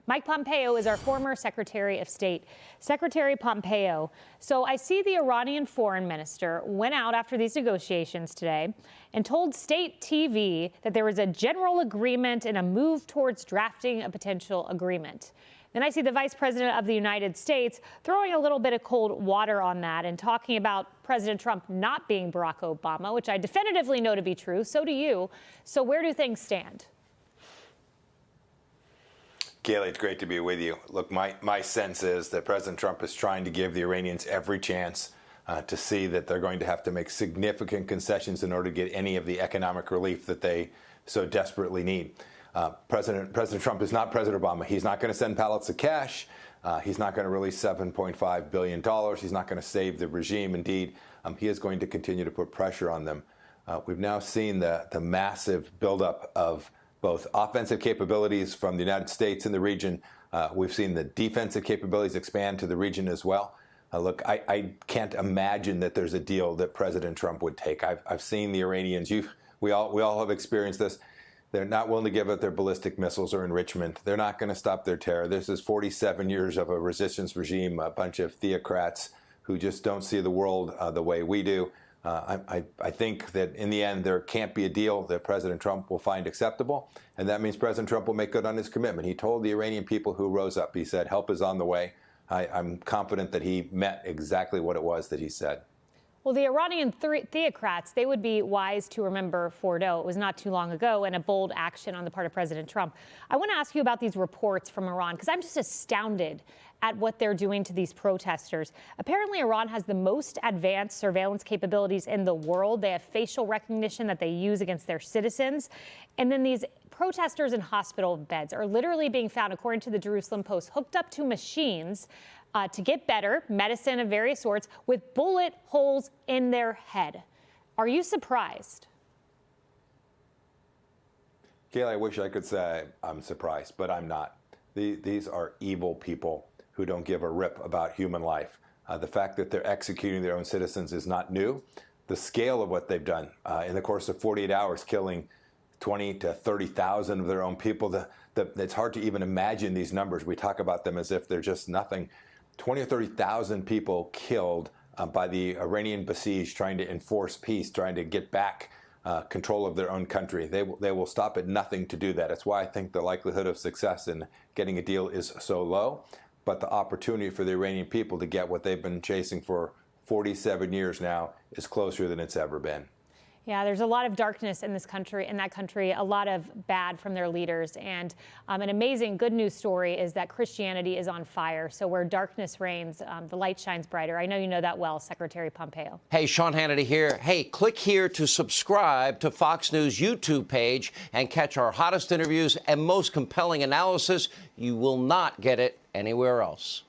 Mike Pompeo is our former Secretary of State. Secretary Pompeo, so I see the Iranian foreign minister went out after these negotiations today and told state TV that there was a general agreement and a move towards drafting a potential agreement. Then I see the Vice President of the United States throwing a little bit of cold water on that and talking about President Trump not being Barack Obama, which I definitively know to be true. So do you. So where do things stand? Kayleigh, it's great to be with you. Look, my sense is that President Trump is trying to give the Iranians every chance to see that they're going to have to make significant concessions in order to get any of the economic relief that they so desperately need. President Trump is not President Obama. He's not going to send pallets of cash. He's not going to release $7.5 billion. He's not going to save the regime. Indeed, he is going to continue to put pressure on them. We've now seen the massive buildup of both offensive capabilities from the United States in the region. We've seen the defensive capabilities expand to the region as well. Look, I can't imagine that there's a deal that President Trump would take. I've seen the Iranians. We all have experienced this. They're not willing to give up their ballistic missiles or enrichment. They're not going to stop their terror. This is 47 years of a resistance regime, a bunch of theocrats who just don't see the world the way we do. I think that in the end, there can't be a deal that President Trump will find acceptable. And that means President Trump will make good on his commitment. He told the Iranian people who rose up, he said, help is on the way. I'm confident that he met exactly what it was that he said. Well, the Iranian theocrats, they would be wise to remember Fordo. It was not too long ago, and a bold action on the part of President Trump. I want to ask you about these reports from Iran, because I'm just astounded at what they're doing to these protesters. Apparently, Iran has the most advanced surveillance capabilities in the world. They have facial recognition that they use against their citizens. And then these protesters in hospital beds are literally being found, according to the Jerusalem Post, hooked up to machines to get better, medicine of various sorts, with bullet holes in their head. Are you surprised? Kayleigh, I wish I could say I'm surprised, but I'm not. These are evil people who don't give a rip about human life. The fact that they're executing their own citizens is not new. The scale of what they've done in the course of 48 hours, killing 20 to 30,000 of their own people, it's hard to even imagine these numbers. We talk about them as if they're just nothing. 20 or 30,000 people killed by the Iranian besieged trying to enforce peace, trying to get back control of their own country. They will stop at nothing to do that. It's why I think the likelihood of success in getting a deal is so low. But the opportunity for the Iranian people to get what they've been chasing for 47 years now is closer than it's ever been. Yeah, there's a lot of darkness in that country, a lot of bad from their leaders. And an amazing good news story is that Christianity is on fire. So where darkness reigns, the light shines brighter. I know you know that well, Secretary Pompeo. Hey, Sean Hannity here. Hey, click here to subscribe to Fox News YouTube page and catch our hottest interviews and most compelling analysis. You will not get it anywhere else.